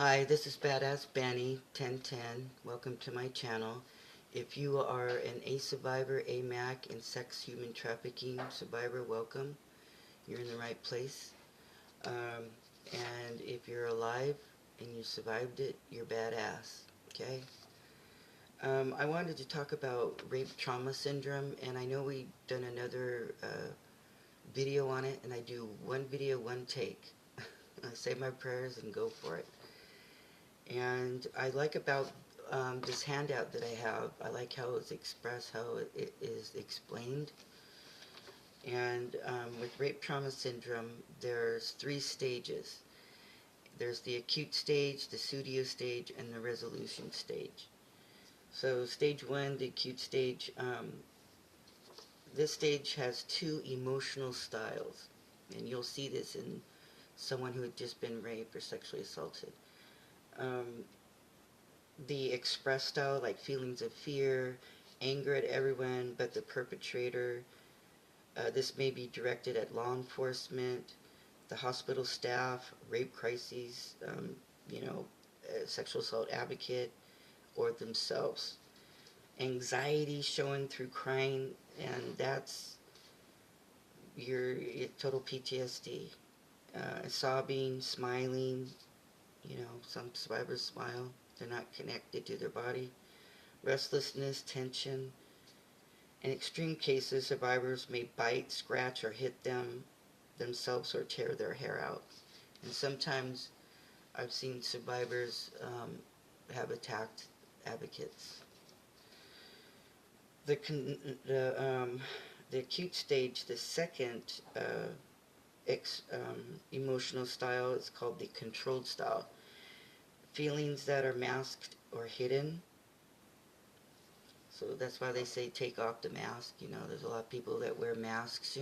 Hi, this is Badass Benny 1010. Welcome to my channel. If you are an A survivor, AMAC, and sex human trafficking survivor, welcome. You're in the right place. Um, and if you're alive and you survived it, you're badass. Okay? I wanted to talk about rape trauma syndrome, and I know we've done another video on it, and I do one video, one take. I say my prayers and go for it. And I like about this handout that I have, I like how it's expressed, how it is explained. And with rape trauma syndrome, there's 3 stages. There's the acute stage, the studio stage, and the resolution stage. So stage 1, the acute stage, this stage has 2 emotional styles. And you'll see this in someone who had just been raped or sexually assaulted. The express style, like feelings of fear, anger at everyone but the perpetrator. This may be directed at law enforcement, the hospital staff, rape crises, sexual assault advocate, or themselves. Anxiety showing through crying, and that's your total PTSD. Sobbing, smiling, some survivors smile. They're not connected to their body. Restlessness, tension. In extreme cases, survivors may bite, scratch, or hit themselves or tear their hair out. And sometimes I've seen survivors have attacked advocates. The acute stage, the second emotional style, is called the controlled style. Feelings that are masked or hidden. So that's why they say take off the mask. There's a lot of people that wear masks,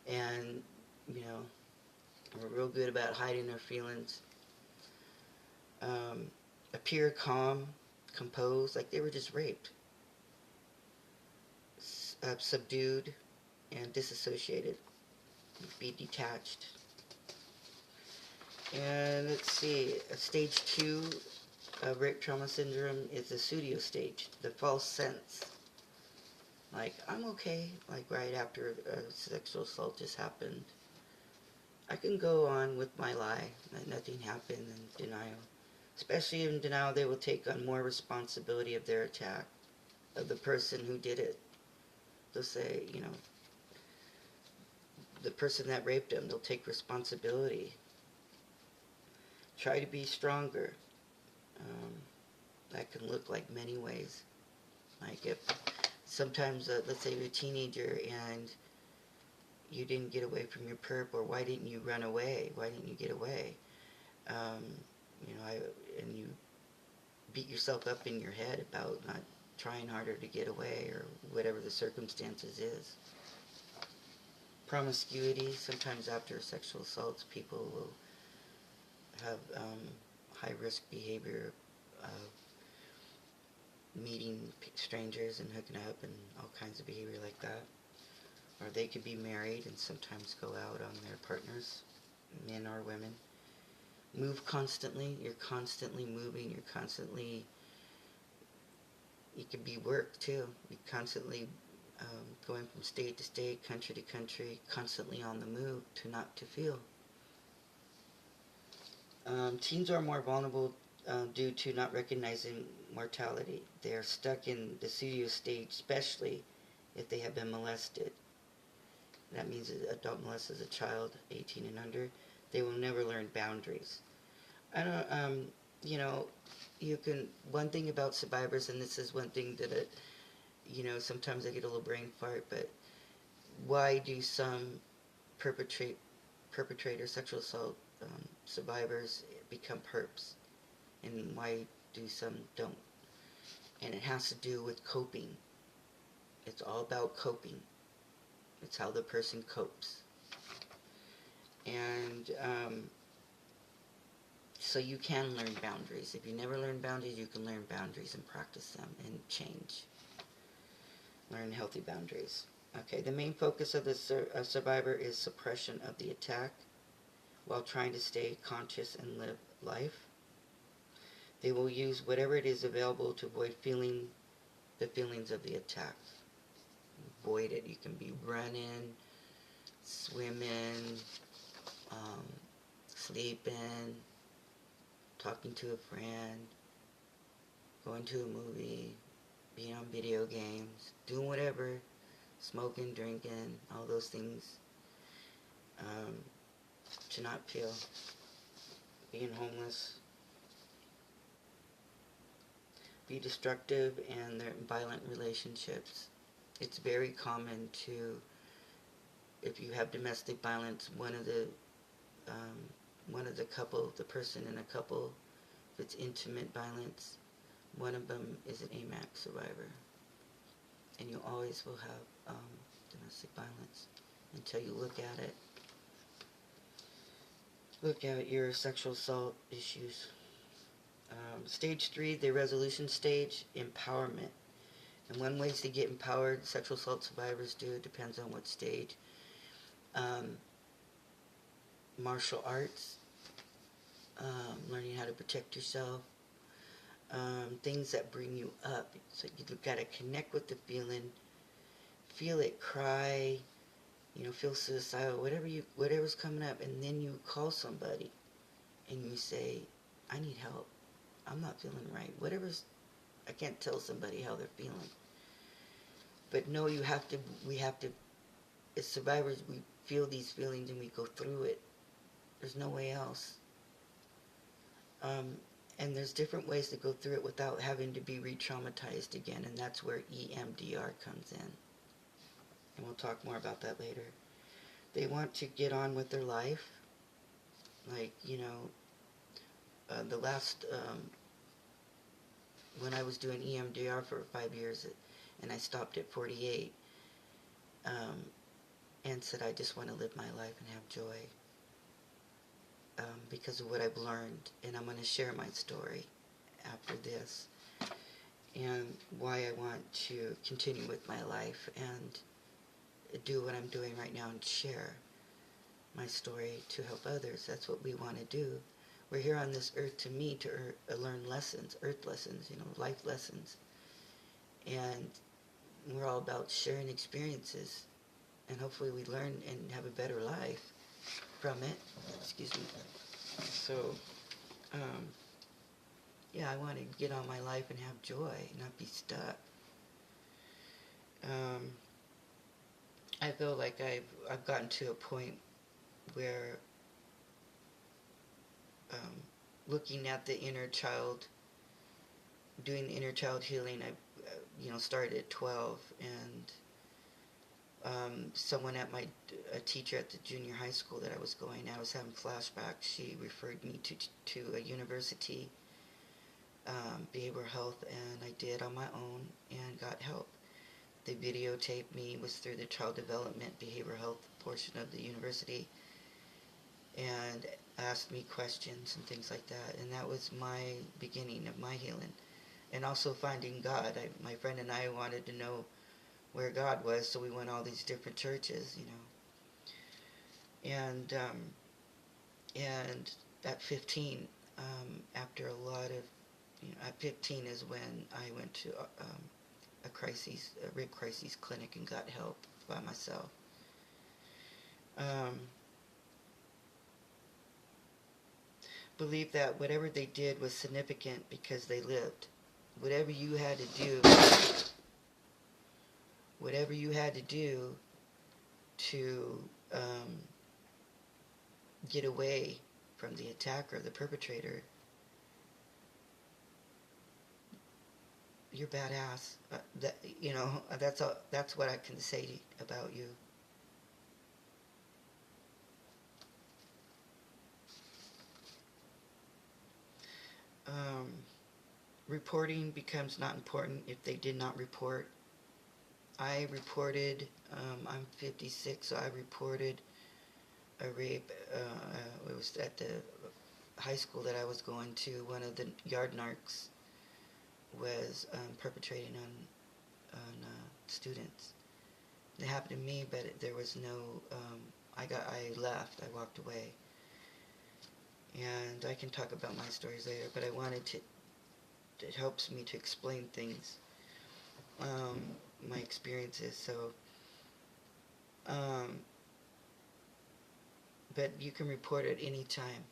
and we're real good about hiding their feelings. Appear calm, composed, like they were just raped. Subdued and disassociated. Be detached. And let's see, stage 2 of rape trauma syndrome is the pseudo stage, the false sense. Like, I'm okay, like right after a sexual assault just happened. I can go on with my lie that nothing happened, and denial. Especially in denial, they will take on more responsibility of their attack, of the person who did it. They'll say, the person that raped them, they'll take responsibility. Try to be stronger. That can look like many ways. Like if sometimes, let's say you're a teenager and you didn't get away from your perp, or why didn't you run away? Why didn't you get away? And you beat yourself up in your head about not trying harder to get away, or whatever the circumstances is. Promiscuity, sometimes after sexual assaults, people will have high-risk behavior of meeting strangers and hooking up and all kinds of behavior like that. Or they could be married and sometimes go out on their partners, men or women. Move constantly. You're constantly moving. You could be work too. You're constantly going from state to state, country to country, constantly on the move, to not to feel. Teens are more vulnerable due to not recognizing mortality. They are stuck in the pseudo stage, especially if they have been molested. That means an adult molested a child, 18 and under. They will never learn boundaries. I don't, you can, one thing about survivors, and this is one thing that, sometimes I get a little brain fart, but why do some perpetrator sexual assault survivors become perps? And why do some don't? And it has to do with coping. It's all about coping. It's how the person copes. And so you can learn boundaries. If you never learn boundaries, you can learn boundaries and practice them and change. Learn healthy boundaries. Okay, the main focus of the survivor is suppression of the attack while trying to stay conscious and live life. They will use whatever it is available to avoid feeling the feelings of the attack. Avoid it. You can be running, swimming, um, sleeping, talking to a friend, going to a movie, being on video games, doing whatever, smoking, drinking, all those things, to not feel, being homeless, be destructive, and their violent relationships. It's very common to, if you have domestic violence, one of the couple, the person in a couple, if it's intimate violence, one of them is an AMAC survivor. And you always will have domestic violence until you look at it. Look at your sexual assault issues. Stage 3, the resolution stage, empowerment. And one way to get empowered, sexual assault survivors do, it depends on what stage. Martial arts, learning how to protect yourself, things that bring you up. So you've got to connect with the feeling, feel it, cry, feel suicidal, whatever's coming up, and then you call somebody and you say, I need help. I'm not feeling right. I can't tell somebody how they're feeling. But no, we have to, as survivors, we feel these feelings and we go through it. There's no way else. And there's different ways to go through it without having to be re-traumatized again, and that's where EMDR comes in. And we'll talk more about that later. They want to get on with their life. Like, the last, when I was doing EMDR for 5 years, and I stopped at 48, and said, I just want to live my life and have joy. Because of what I've learned, and I'm going to share my story after this, and why I want to continue with my life and do what I'm doing right now and share my story to help others. That's what we want to do. We're here on this earth to learn lessons, earth lessons, life lessons, and we're all about sharing experiences, and hopefully we learn and have a better life from it. Excuse me. So, yeah, I want to get on my life and have joy, not be stuck. I feel like I've gotten to a point where, looking at the inner child, doing the inner child healing, I started at 12, and someone a teacher at the junior high school that I was having flashbacks. She referred me to a university, behavioral health, and I did on my own and got help. They videotaped me, was through the child development behavioral health portion of the university, and asked me questions and things like that, and that was my beginning of my healing. And also finding God. My friend and I wanted to know where God was, so we went all these different churches, And at 15, after a lot of, at 15 is when I went to a rape crisis clinic and got help by myself. Believe that whatever they did was significant because they lived. Whatever you had to do to get away from the attacker, the perpetrator, you're badass. That's what I can say about you. Reporting becomes not important if they did not report. I reported, I'm 56, so I reported a rape. It was at the high school that I was going to. One of the yard narcs was perpetrating on students. It happened to me, but there was no. I left. I walked away. And I can talk about my stories later, but I wanted to it helps me to explain things, my experiences. So, but you can report at any time.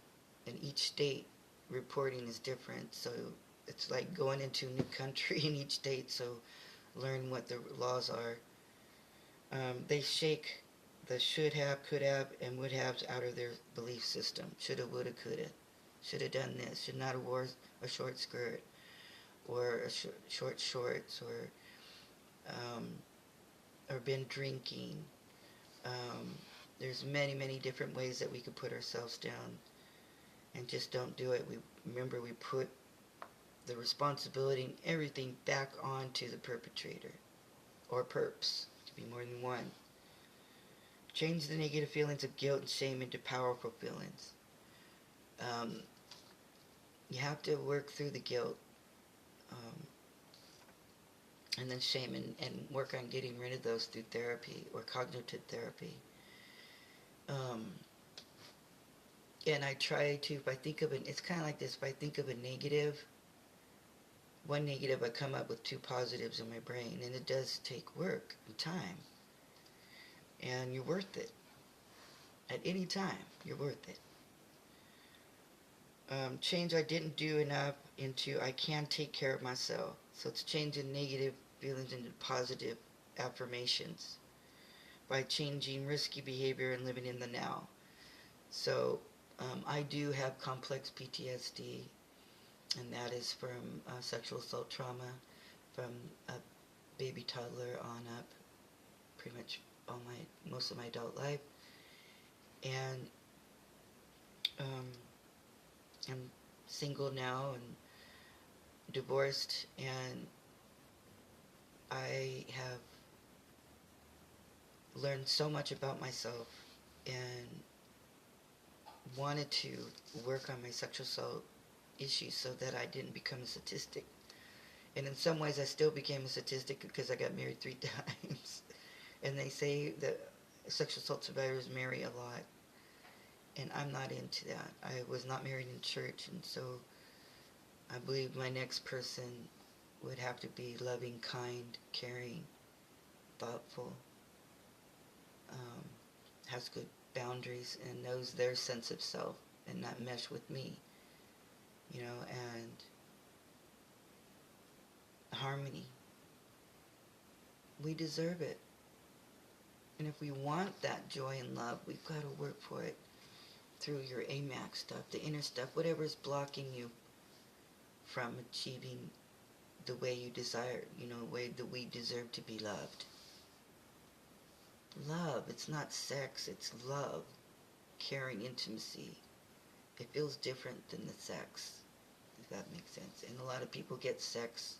In each state, reporting is different. So it's like going into a new country in each state. So learn what the laws are. They shake the should have, could have, and would haves out of their belief system. Shoulda, woulda, coulda. Should have done this. Should not have wore a short skirt or short shorts or been drinking. There's many, many different ways that we could put ourselves down, and just don't do it. We put the responsibility and everything back onto the perpetrator or perps. To be more than one. Change the negative feelings of guilt and shame into powerful feelings. You have to work through the guilt and then shame and work on getting rid of those through therapy or cognitive therapy. And I try to, if I think of it, it's kind of like this, if I think of a negative, one negative, I come up with two positives in my brain, and it does take work and time. And you're worth it. At any time, you're worth it. Change I didn't do enough into I can take care of myself. So it's changing negative feelings into positive affirmations by changing risky behavior and living in the now. So I do have complex PTSD, and that is from sexual assault trauma from a baby toddler on up, pretty much most of my adult life. And I'm single now and divorced, and I have learned so much about myself and wanted to work on my sexual assault issues so that I didn't become a statistic. And in some ways I still became a statistic because I got married 3 times. And they say that sexual assault survivors marry a lot. And I'm not into that. I was not married in church, and so I believe my next person would have to be loving, kind, caring, thoughtful, has good boundaries, and knows their sense of self and not mesh with me, and harmony. We deserve it. And if we want that joy and love, we've got to work for it through your AMAC stuff, the inner stuff, whatever is blocking you from achieving the way you desire, the way that we deserve to be loved. Love, it's not sex, it's love, caring, intimacy. It feels different than the sex, if that makes sense. And a lot of people get sex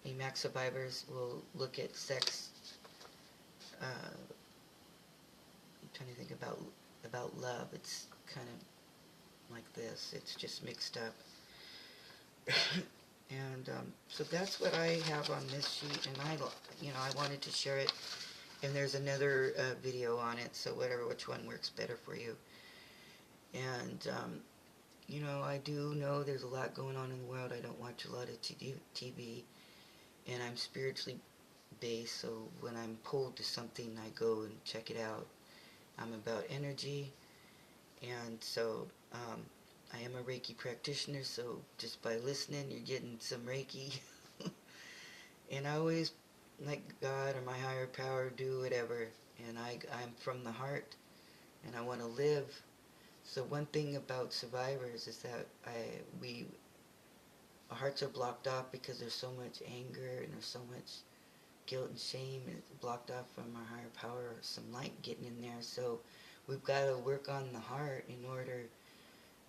AMAC survivors will look at sex. I'm trying to think about love. It's kind of like this. It's just mixed up. And so that's what I have on this sheet, and I wanted to share it. And there's another video on it, so which one works better for you. And I do know there's a lot going on in the world. I don't watch a lot of TV, and I'm spiritually based, so when I'm pulled to something, I go and check it out. I'm about energy, and so I am a Reiki practitioner, so just by listening, you're getting some Reiki. And I always let God or my higher power do whatever, and I'm from the heart, and I want to live. So one thing about survivors is that our hearts are blocked off because there's so much anger and there's so much guilt and shame, and it's blocked off from our higher power, or some light getting in there. So we've got to work on the heart in order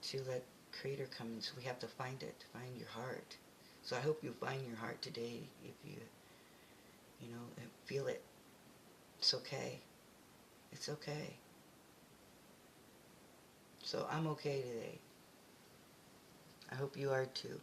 to let Creator come in. So we have to find your heart. So I hope you find your heart today. If you feel it, it's okay. It's okay. So I'm okay today. I hope you are too.